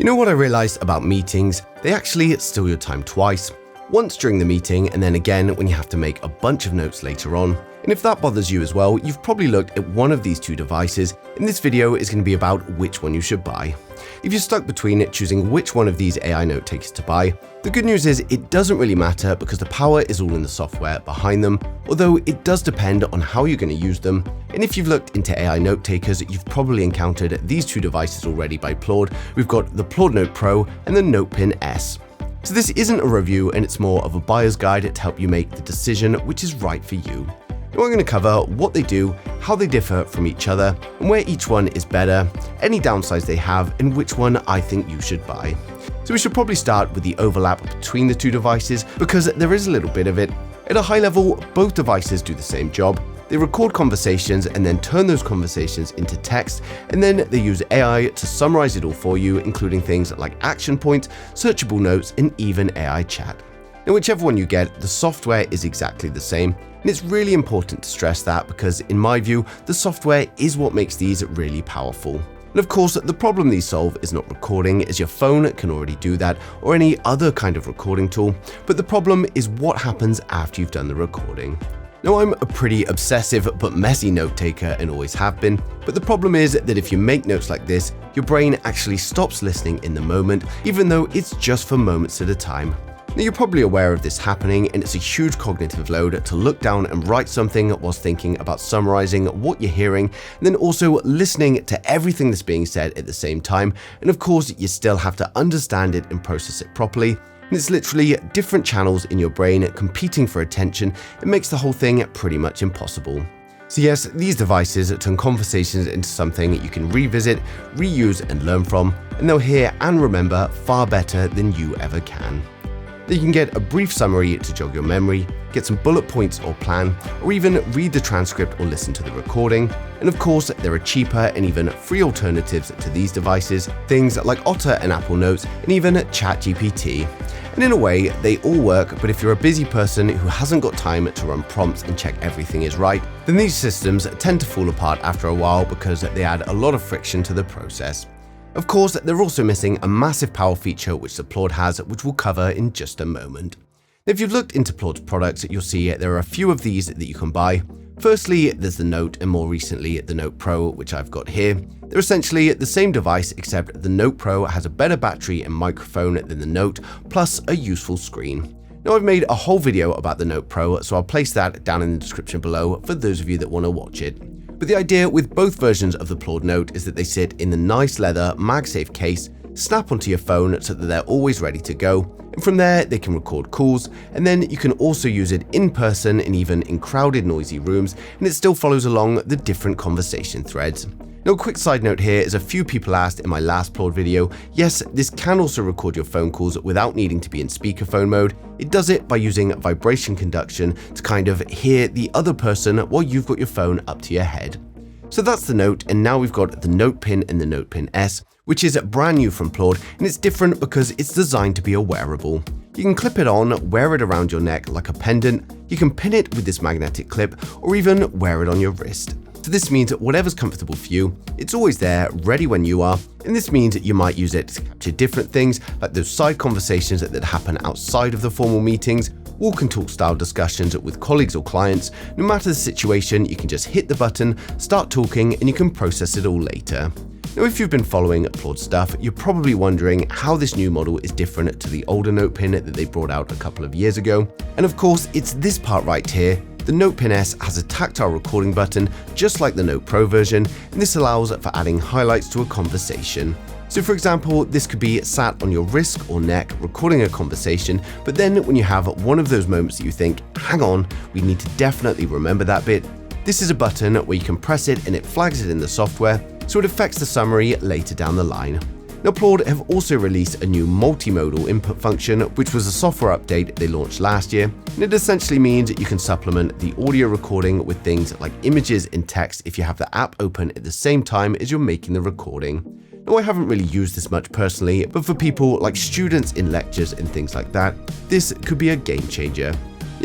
You know what I realized about meetings? They actually steal your time twice. Once during the meeting and then again when you have to make a bunch of notes later on. And if that bothers you as well, you've probably looked at one of these two devices, and this video is going to be about which one you should buy. If you're stuck between choosing which one of these AI note takers to buy, the good news is it doesn't really matter because the power is all in the software behind them, although it does depend on how you're going to use them. And if you've looked into AI note takers, you've probably encountered these two devices already by Plaud. We've got the Plaud Note Pro and the NotePin S. So this isn't a review, and it's more of a buyer's guide to help you make the decision which is right for you. And we're going to cover what they do, how they differ from each other, and where each one is better, any downsides they have, and which one I think you should buy. So we should probably start with the overlap between the two devices because there is a little bit of it. At a high level, both devices do the same job. They record conversations and then turn those conversations into text, and then they use AI to summarize it all for you, including things like action points, searchable notes, and even AI chat. Now, whichever one you get, the software is exactly the same, and it's really important to stress that because, in my view, the software is what makes these really powerful. And of course, the problem these solve is not recording, as your phone can already do that, or any other kind of recording tool, but the problem is what happens after you've done the recording. Now, I'm a pretty obsessive but messy note taker and always have been, but the problem is that if you make notes like this, your brain actually stops listening in the moment, even though it's just for moments at a time. Now, you're probably aware of this happening, and it's a huge cognitive load to look down and write something whilst thinking about summarizing what you're hearing, and then also listening to everything that's being said at the same time. And of course, you still have to understand it and process it properly. And it's literally different channels in your brain competing for attention. It makes the whole thing pretty much impossible. So yes, these devices turn conversations into something you can revisit, reuse, and learn from, and they'll hear and remember far better than you ever can. You can get a brief summary to jog your memory, get some bullet points or plan, or even read the transcript or listen to the recording. And of course, there are cheaper and even free alternatives to these devices, things like Otter and Apple Notes, and even ChatGPT. And in a way, they all work, but if you're a busy person who hasn't got time to run prompts and check everything is right, then these systems tend to fall apart after a while because they add a lot of friction to the process. Of course, they're also missing a massive power feature which the Plaud has, which we'll cover in just a moment. If you've looked into Plaud's products, you'll see there are a few of these that you can buy. Firstly, there's the Note, and more recently the Note Pro, which I've got here. They're essentially the same device, except the Note Pro has a better battery and microphone than the Note, plus a useful screen. Now, I've made a whole video about the Note Pro, so I'll place that down in the description below for those of you that want to watch it. But the idea with both versions of the Plaud Note is that they sit in the nice leather MagSafe case, snap onto your phone so that they're always ready to go, and from there they can record calls, and then you can also use it in person and even in crowded, noisy rooms, and it still follows along the different conversation threads. Now, a quick side note here is a few people asked in my last Plaud video, yes, this can also record your phone calls without needing to be in speakerphone mode. It does it by using vibration conduction to kind of hear the other person while you've got your phone up to your head. So that's the Note, and now we've got the NotePin and the NotePin S, which is brand new from Plaud, and it's different because it's designed to be a wearable. You can clip it on, wear it around your neck like a pendant, you can pin it with this magnetic clip, or even wear it on your wrist. So this means that whatever's comfortable for you, it's always there, ready when you are, and this means that you might use it to capture different things like those side conversations that happen outside of the formal meetings, walk and talk style discussions with colleagues or clients. No matter the situation, you can just hit the button, start talking, and you can process it all later. Now, if you've been following Plaud stuff, you're probably wondering how this new model is different to the older NotePin that they brought out a couple of years ago. And of course, it's this part right here. The NotePin S has a tactile recording button, just like the Note Pro version, and this allows for adding highlights to a conversation. So for example, this could be sat on your wrist or neck recording a conversation, but then when you have one of those moments that you think, hang on, we need to definitely remember that bit, this is a button where you can press it and it flags it in the software, so it affects the summary later down the line. Now, Plaud have also released a new multimodal input function, which was a software update they launched last year, and it essentially means you can supplement the audio recording with things like images and text if you have the app open at the same time as you're making the recording. Now, I haven't really used this much personally, but for people like students in lectures and things like that, this could be a game changer.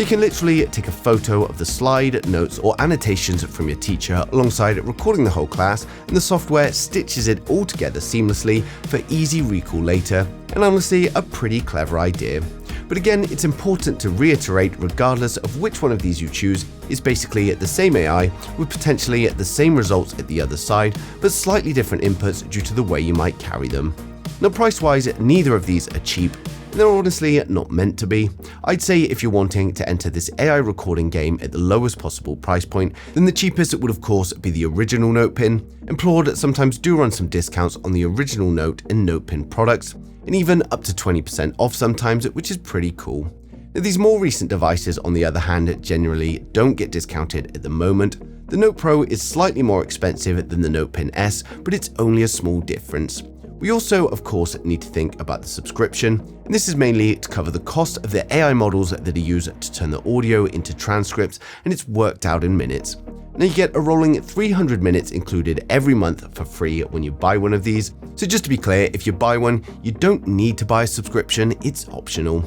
You can literally take a photo of the slide, notes, or annotations from your teacher alongside recording the whole class, and the software stitches it all together seamlessly for easy recall later, and honestly, a pretty clever idea. But again, it's important to reiterate, regardless of which one of these you choose, is basically the same AI with potentially the same results at the other side, but slightly different inputs due to the way you might carry them. Now, price-wise, neither of these are cheap. They're honestly not meant to be. I'd say if you're wanting to enter this AI recording game at the lowest possible price point, then the cheapest would of course be the original NotePin, and Plaud sometimes do run some discounts on the original Note and NotePin products, and even up to 20% off sometimes, which is pretty cool. Now, these more recent devices, on the other hand, generally don't get discounted at the moment. The Note Pro is slightly more expensive than the NotePin S, but it's only a small difference. We also, of course, need to think about the subscription, and this is mainly to cover the cost of the AI models that are used to turn the audio into transcripts, and it's worked out in minutes. Now, you get a rolling 300 minutes included every month for free when you buy one of these. So just to be clear, if you buy one, you don't need to buy a subscription, it's optional.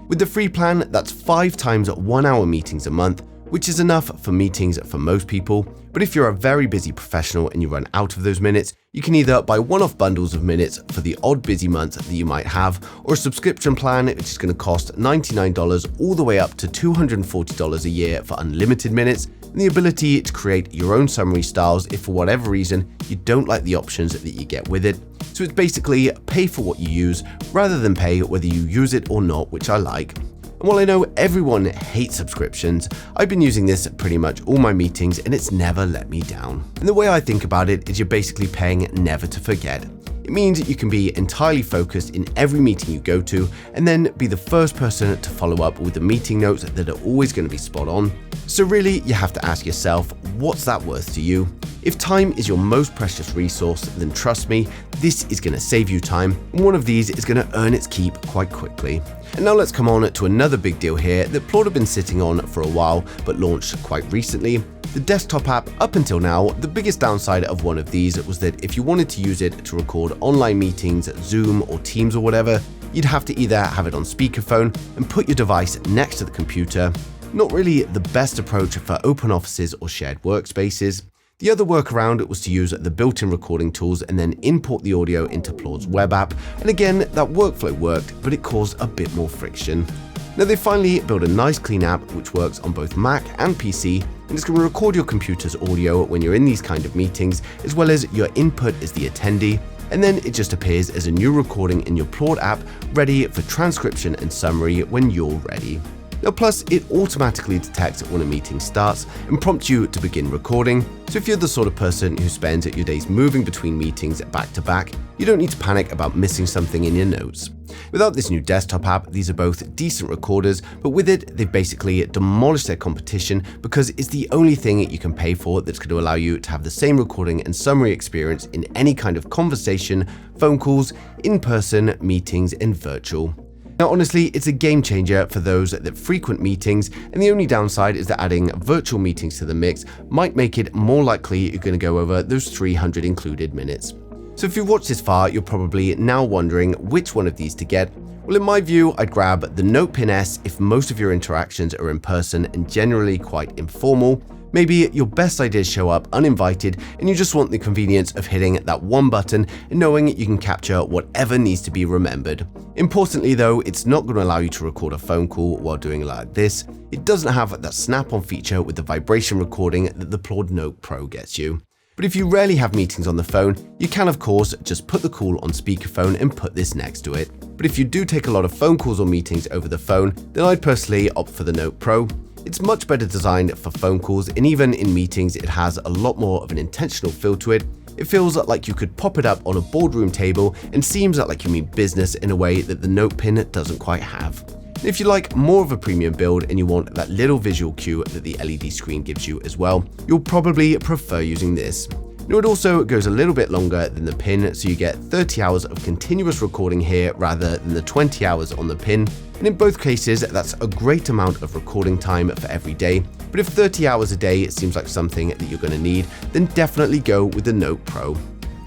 With the free plan, that's 5 times 1 hour meetings a month, which is enough for meetings for most people. But if you're a very busy professional and you run out of those minutes, you can either buy one-off bundles of minutes for the odd busy months that you might have, or a subscription plan which is going to cost $99 all the way up to $240 a year for unlimited minutes, and the ability to create your own summary styles if for whatever reason you don't like the options that you get with it. So it's basically pay for what you use rather than pay whether you use it or not, which I like. And while I know everyone hates subscriptions, I've been using this pretty much all my meetings and it's never let me down. And the way I think about it is you're basically paying never to forget. It means you can be entirely focused in every meeting you go to and then be the first person to follow up with the meeting notes that are always going to be spot on. So really, you have to ask yourself, what's that worth to you? If time is your most precious resource, then trust me, this is going to save you time, and one of these is going to earn its keep quite quickly. And now let's come on to another big deal here that Plaud have been sitting on for a while, but launched quite recently. The desktop app. Up until now, the biggest downside of one of these was that if you wanted to use it to record online meetings, Zoom or Teams or whatever, you'd have to either have it on speakerphone and put your device next to the computer. Not really the best approach for open offices or shared workspaces. The other workaround was to use the built-in recording tools and then import the audio into Plaud's web app, and again, that workflow worked, but it caused a bit more friction. Now they finally built a nice clean app which works on both Mac and PC, and it's going to record your computer's audio when you're in these kind of meetings, as well as your input as the attendee, and then it just appears as a new recording in your Plaud app, ready for transcription and summary when you're ready. Now plus, it automatically detects when a meeting starts and prompts you to begin recording, so if you're the sort of person who spends your days moving between meetings back to back, you don't need to panic about missing something in your notes. Without this new desktop app, these are both decent recorders, but with it, they've basically demolished their competition because it's the only thing you can pay for that's going to allow you to have the same recording and summary experience in any kind of conversation, phone calls, in-person meetings, and virtual. Now honestly, it's a game changer for those that frequent meetings, and the only downside is that adding virtual meetings to the mix might make it more likely you're going to go over those 300 included minutes. So if you've watched this far, you're probably now wondering which one of these to get. Well, in my view, I'd grab the NotePin S if most of your interactions are in person and generally quite informal. Maybe your best ideas show up uninvited and you just want the convenience of hitting that one button and knowing you can capture whatever needs to be remembered. Importantly though, it's not going to allow you to record a phone call while doing it like this. It doesn't have that snap-on feature with the vibration recording that the Plaud Note Pro gets you. But if you rarely have meetings on the phone, you can of course just put the call on speakerphone and put this next to it. But if you do take a lot of phone calls or meetings over the phone, then I'd personally opt for the Note Pro. It's much better designed for phone calls, and even in meetings it has a lot more of an intentional feel to it. It feels like you could pop it up on a boardroom table and seems like you mean business in a way that the NotePin doesn't quite have. If you like more of a premium build and you want that little visual cue that the LED screen gives you as well, you'll probably prefer using this. Now it also goes a little bit longer than the pin, so you get 30 hours of continuous recording here rather than the 20 hours on the pin. And in both cases, that's a great amount of recording time for every day. But if 30 hours a day seems like something that you're going to need, then definitely go with the Note Pro.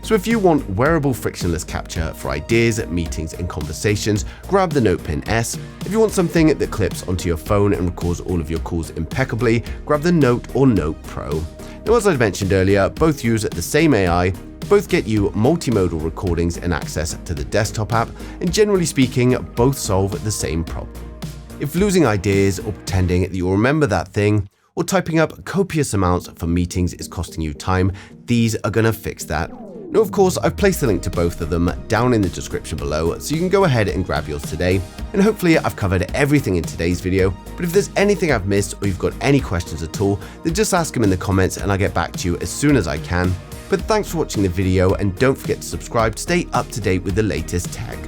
So if you want wearable frictionless capture for ideas, meetings, and conversations, grab the NotePin S. If you want something that clips onto your phone and records all of your calls impeccably, grab the Note or Note Pro. Now, as I mentioned earlier, both use the same AI, both get you multimodal recordings and access to the desktop app, and generally speaking, both solve the same problem. If losing ideas or pretending that you'll remember that thing, or typing up copious amounts for meetings is costing you time, these are going to fix that. Now, of course, I've placed the link to both of them down in the description below, so you can go ahead and grab yours today. And hopefully I've covered everything in today's video, but if there's anything I've missed or you've got any questions at all, then just ask them in the comments and I'll get back to you as soon as I can. But thanks for watching the video, and don't forget to subscribe to stay up to date with the latest tech.